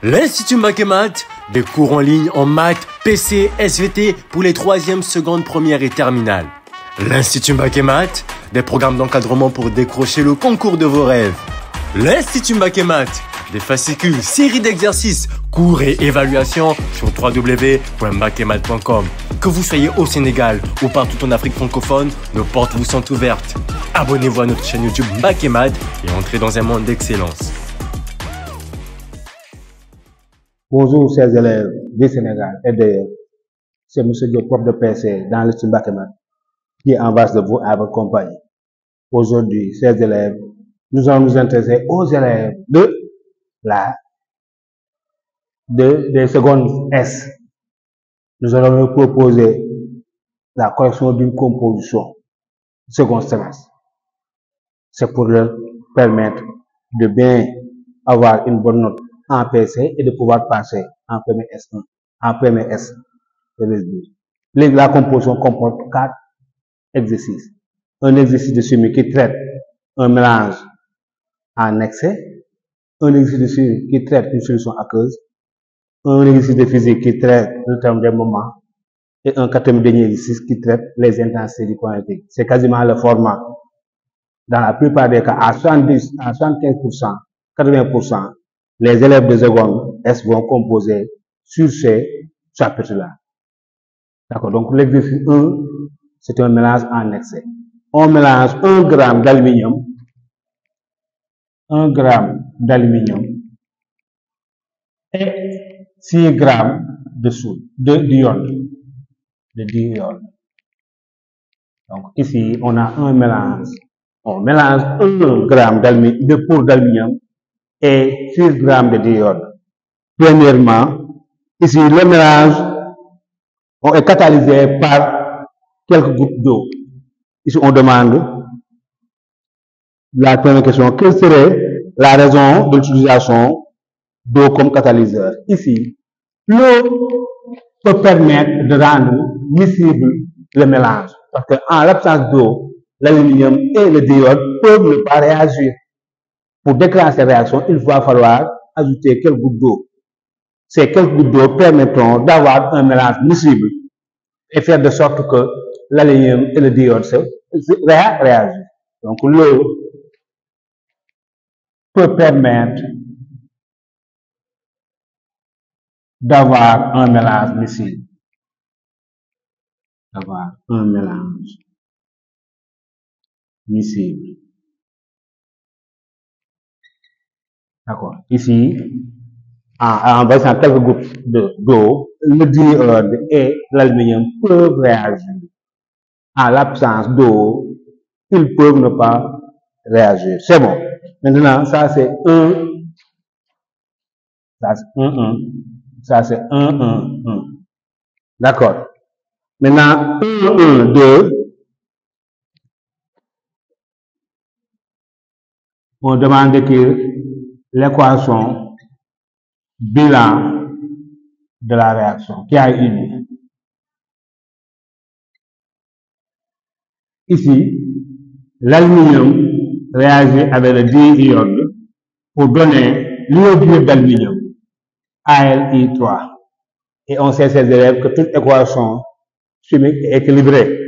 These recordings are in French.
L'Institut Makemat, des cours en ligne en maths, PC, SVT pour les 3e, seconde, première et terminale. L'Institut Makemat, des programmes d'encadrement pour décrocher le concours de vos rêves. L'Institut Makemat, des fascicules, séries d'exercices, cours et évaluations sur www.makemat.com. Que vous soyez au Sénégal ou partout en Afrique francophone, nos portes vous sont ouvertes. Abonnez-vous à notre chaîne YouTube Makemat et entrez dans un monde d'excellence. Bonjour chers élèves du Sénégal et d'ailleurs, c'est M. Diop, prof de PC dans l'Institut Makemat, qui est en face de vous à votre compagnie. Aujourd'hui, chers élèves, nous allons nous intéresser aux élèves des secondes S. Nous allons leur proposer la correction d'une composition second semestre. C'est pour leur permettre de bien avoir une bonne note en PC et de pouvoir passer en premier S1, en premier S. La composition comporte 4 exercices. Un exercice de chimie qui traite un mélange en excès, un exercice de chimie qui traite une solution aqueuse, un exercice de physique qui traite le terme des moments et un quatrième dernier exercice qui traite les intensités du courant électrique. C'est quasiment le format. Dans la plupart des cas, à 70, à 75%, 80%, les élèves de seconde S vont composer sur ces chapitres-là. D'accord. Donc, l'exercice 1, c'est un mélange en excès. On mélange 1 gramme d'aluminium, 1 gramme d'aluminium et 6 grammes de soude, d'iode. Donc, ici, on a un mélange. On mélange 1 gramme de poudre d'aluminium et 6 grammes de diode. Premièrement, ici, le mélange est catalysé par quelques gouttes d'eau. Ici, on demande la première question, quelle serait la raison de l'utilisation d'eau comme catalyseur? Ici, l'eau peut permettre de rendre miscible le mélange, parce qu'en l'absence d'eau, l'aluminium et le diode peuvent ne pas réagir. Pour déclencher cette réaction, il va falloir ajouter quelques gouttes d'eau. Ces quelques gouttes d'eau permettront d'avoir un mélange miscible et faire de sorte que l'aluminium et le diode réagissent. Donc l'eau peut permettre d'avoir un mélange miscible. D'accord. Ici, en versant quelques gouttes d'eau, le diode et l'aluminium peuvent réagir. En l'absence d'eau, ils peuvent ne pas réagir. C'est bon. Maintenant, ça c'est 1. Ça c'est 1, 1. Ça c'est 1, 1, 1. D'accord. Maintenant, 1, 1, 2. On demande d'écrire l'équation bilan de la réaction qui a eu lieu. Ici, l'aluminium réagit avec le diode pour donner l'iodure d'aluminium, Ali3. Et on sait, ces élèves, que toute équation chimique est équilibrée.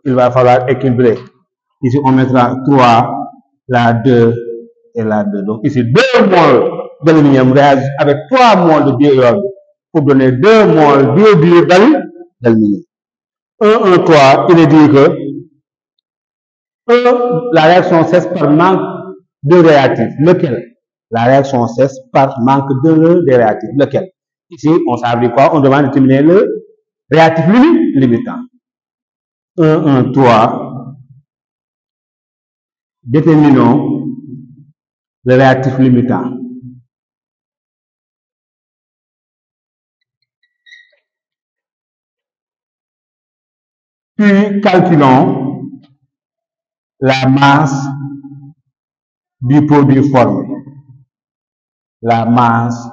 Il va falloir équilibrer. Ici, on mettra 3, la 2 et la 2. Donc ici, 2 moles d'aluminium réagissent avec 3 moles de diode pour donner 2 moles d'iodure d'aluminium. 1, 1, 3, il est dit que la réaction cesse par manque de réactifs. Lequel? La réaction cesse par manque de réactifs. Lequel? Ici, on s'appelle quoi? On demande de déterminer le réactif limitant. 1, 1, 3. Déterminons le réactif limitant. Puis, calculons la masse du produit formé. La masse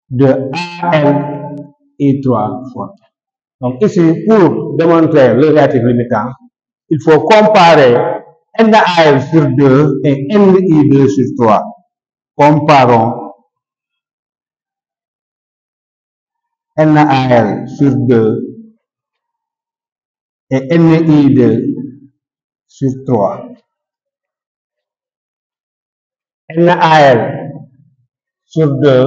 de Al-I3 formé. Donc ici, pour démontrer le réactif limitant, il faut comparer NaAl sur 2 et NI2 sur 3. Comparons NaL sur 2 et NI2 sur 3. NaL sur 2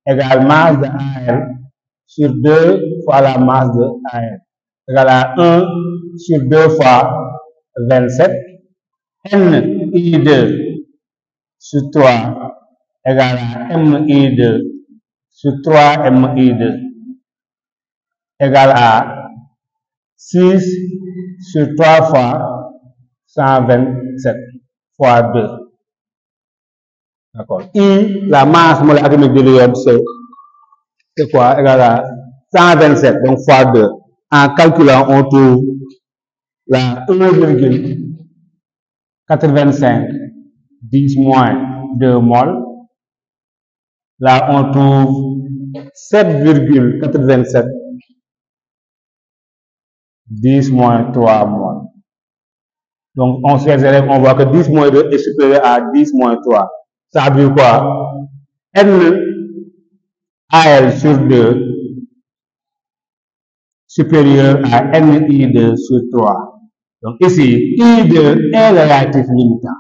égale masse de AL sur 2 fois la masse de AL égale à 1 sur 2 fois 27. NI2 sur 3 égale à MI2 sur 3 MI2 égale à 6 sur 3 fois 127 fois 2. D'accord. I, la masse moléculaire atomique de l'iode, c'est quoi? Égale à 127, donc fois 2. En calculant, on trouve la 1,85 10 moins 2 mol. Là, on trouve 7,87 10 moins 3 mol. Donc, on voit que 10 moins 2 est supérieur à 10 moins 3. Ça veut dire quoi? NaL sur 2 supérieur à NI2 sur 3. Donc ici, I2 est le réactif limitant.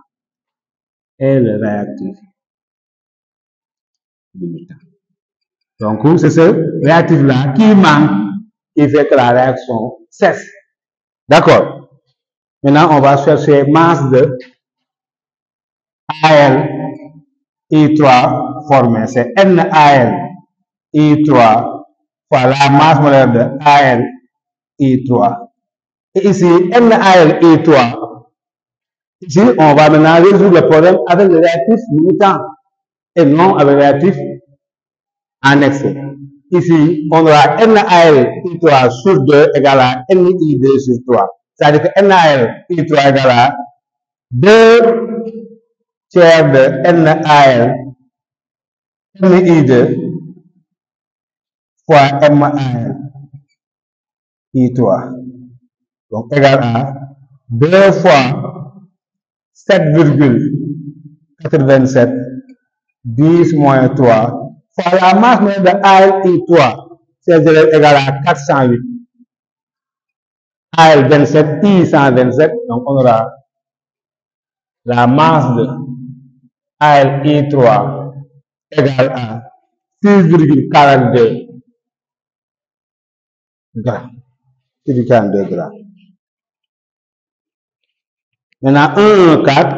Donc c'est ce réactif-là qui manque, qui fait que la réaction cesse. D'accord? Maintenant, on va chercher masse de AL I3 formée. C'est NaL I3 fois la masse moléculaire de AL I3. Et ici, NaL I3. Ici, on va maintenant résoudre le problème avec le réactif limitant et non avec le réactif en excès. Ici, on aura NaL I3 sur 2 égale à NI2 sur 3. C'est-à-dire que NaL I3 égale à 2 tiers de NaL NI2 fois MaL I3. Donc, égal à 2 fois 7,87 10 moins 3 fois la masse moyenne de AL I3, c'est égal à 408. AL 27, I 127, donc on aura la masse de AL I3 égale à 6,42 grammes. 6,42 grammes. Maintenant, 1,4,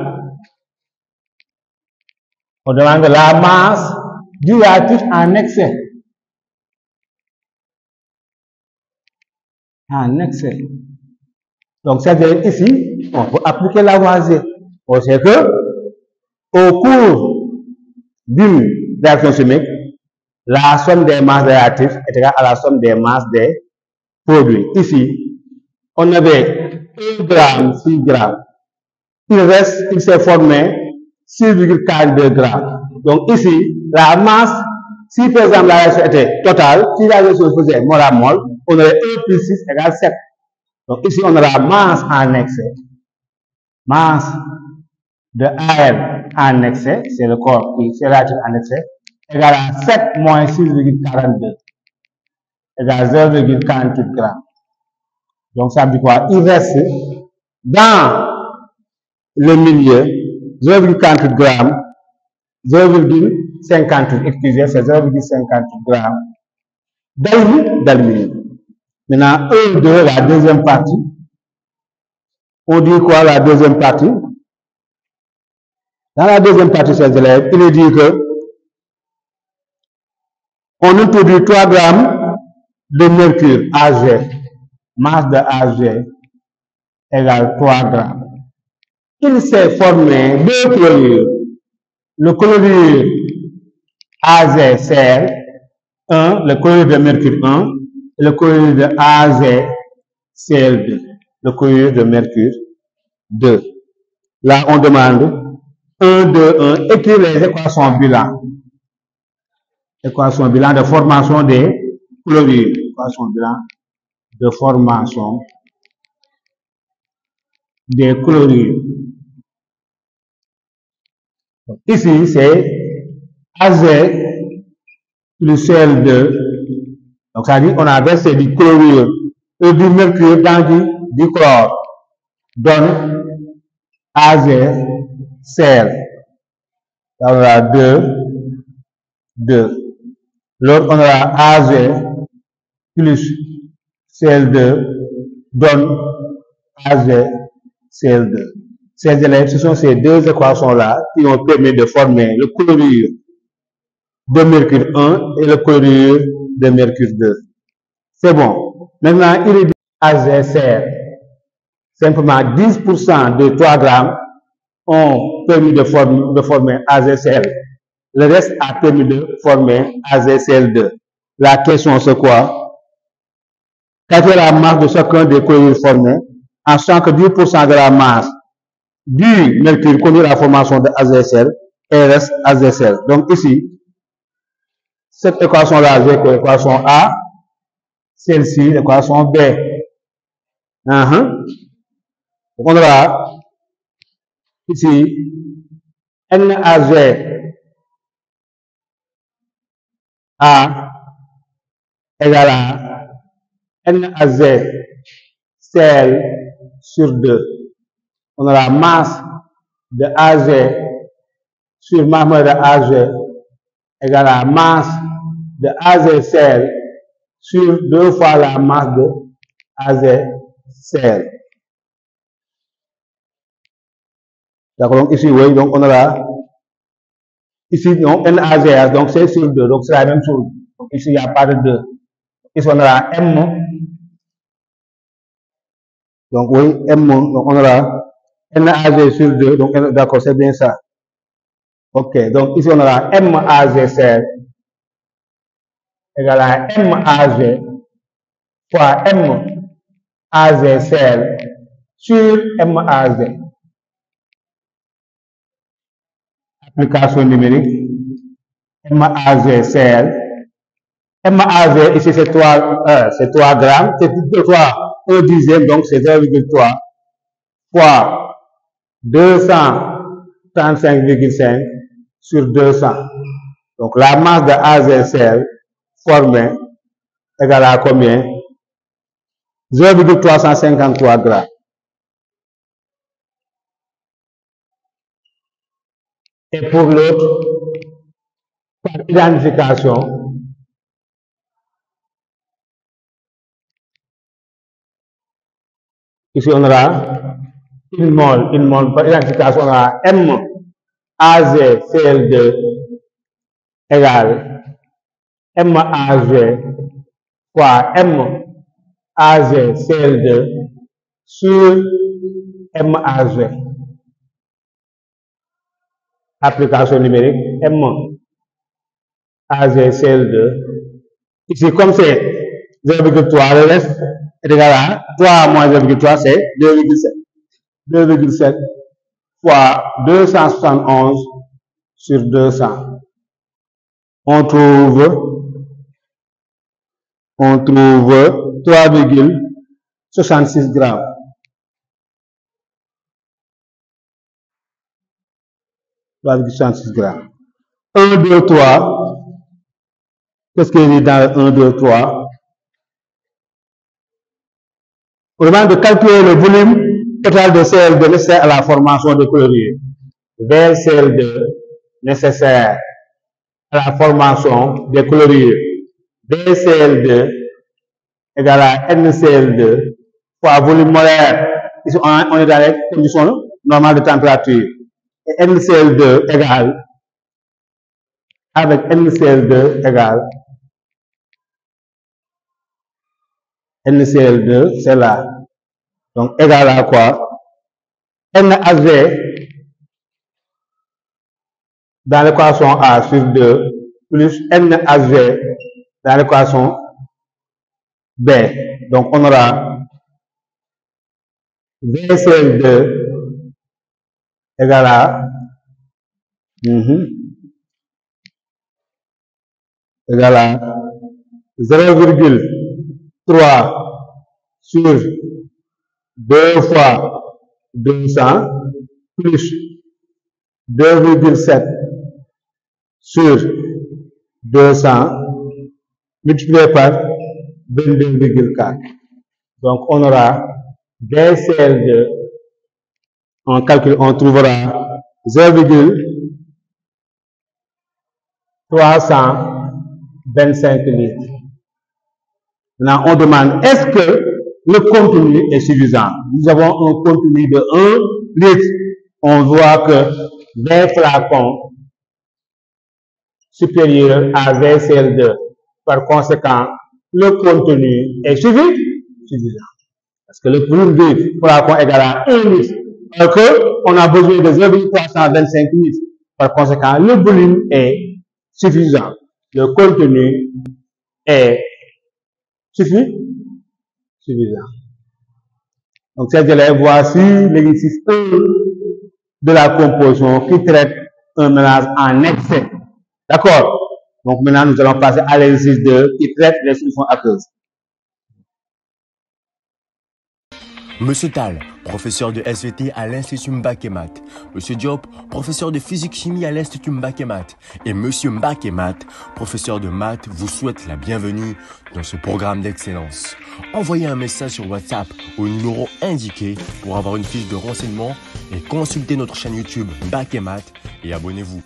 on demande la masse du réactif en excès. En excès. Donc, c'est-à-dire ici, on peut appliquer Lavoisier. On sait que, au cours d'une réaction chimique, la somme des masses des réactifs est égale à la somme des masses des produits. Ici, on avait 1 gramme, 6 grammes. Il s'est formé 6,42 grammes. Donc ici, la masse, si par exemple la réaction était totale, si la réaction se faisait mol à mol, on aurait 1 plus 6 égale 7. Donc ici, on a la masse en excès. Masse de AL en excès, c'est le corps qui est réactif en excès, égale à 7 moins 6,42, égale 0,48 grammes. Donc ça veut dire quoi? Il reste dans le milieu 0,48 grammes, 0,58, excusez, c'est 0,58 grammes d'aluminium. Maintenant, 1, 2, la deuxième partie. On dit quoi la deuxième partie? Dans la deuxième partie, chers élèves, il est dit que on introduit 3 grammes de mercure Ag, masse de Ag égale 3 grammes. Il s'est formé 2 chlorures. Le chlorure AgCl 1, le chlorure de mercure 1, et le chlorure de AgCl2, le chlorure de mercure 2. Là, on demande 1, 2, 1, écrire les équations bilan. Équation bilan de formation des chlorures. Équation bilan de formation des chlorures. Ici, c'est Ag plus Cl2 Donc ça dit, on a versé du chlorure et du mercure dans du chlore, donne AgCl. Là, on aura 2, 2. L'autre, on aura Ag plus Cl2 donne AgCl2. Ces élèves, ce sont ces deux équations-là qui ont permis de former le chlorure de mercure 1 et le chlorure de mercure 2. C'est bon. Maintenant, il est AgCl. Simplement 10% de 3 grammes ont permis de former AgCl. Le reste a permis de former AgCl2. La question c'est quoi? Quelle est la masse de chacun des chlorures formés, en sachant que 10% de la masse du mercure conduit à la formation de AgCl et reste AgCl. Donc ici, cette équation-là, c'est l'équation A, celle-ci, l'équation B. Donc on aura ici NaG A égale à NaCl sur 2. On a la masse de Ag sur masse de Ag égale à la masse de AgCl sur 2 fois la masse de AgCl. D'accord, donc ici, oui, donc on aura ici, donc NaGH, donc c'est sur 2, donc c'est la même chose. Donc ici, il n'y a pas de 2. Ici, on aura M. Donc oui, M, donc on aura NaG sur 2, donc d'accord, c'est bien ça. Ok, donc ici, on aura MAGCl égale à MAG fois MAGCl sur MAG. Application numérique, MAGCl. MAG, ici c'est 3 grammes, c'est 3, 1 dixième, donc c'est 0,3 fois 235,5 sur 200. Donc la masse de AgCl formée égale à combien? 0,353 grammes. Et pour l'autre, par identification, ici on aura une mole par identification, on aura MAgCl2 égale MAg fois MAgCl2 sur MAg. Application numérique, MAgCl2. Ici, comme c'est 0,3, le reste est égal à 3 moins 0,3, c'est 2,7. 2,7 fois 271 sur 200. On trouve 3,66 grammes. 3,66 grammes. 1, 2, 3. Qu'est-ce qu'il y a dans 1, 2, 3? On demande de calculer le volume total de Cl2 nécessaire à la formation de chlorure. Vers Cl2 nécessaire à la formation des chlorures. BCl2 égale à NCl2 fois volume molaire. Ici, on est dans les conditions normales de température. Et NCl2 égale, avec NCl2 égale, NCl2, c'est là. Donc, égal à quoi? NaG dans l'équation A sur 2 plus NaG dans l'équation B. Donc, on aura VCl2 égale à égale à 0,3 sur 2 fois 200 plus 2,7 sur 200 multiplié par 22,4. Donc, on aura DCL2, en calcul, on trouvera 0,325 litres. Maintenant, on demande, est-ce que le contenu est suffisant? Nous avons un contenu de 1 litre. On voit que 20 flacons supérieurs à VCL2. Par conséquent, le contenu est suffisant. Parce que le volume de flacon égale à 1 litre. Alors qu'on a besoin de 0,325 litres. Par conséquent, le volume est suffisant. Le contenu est suffisant. Donc, chers élèves, voici l'exercice 1 de la composition qui traite un mélange en excès. D'accord? Donc, maintenant, nous allons passer à l'exercice 2 qui traite les solutions aqueuses. Monsieur Tal, professeur de SVT à l'Institut Mbakemat. Monsieur Diop, professeur de physique-chimie à l'Institut Mbakemat. Et Monsieur Mbakemat, professeur de maths, vous souhaite la bienvenue dans ce programme d'excellence. Envoyez un message sur WhatsApp au numéro indiqué pour avoir une fiche de renseignement et consultez notre chaîne YouTube Mbakemat et abonnez-vous.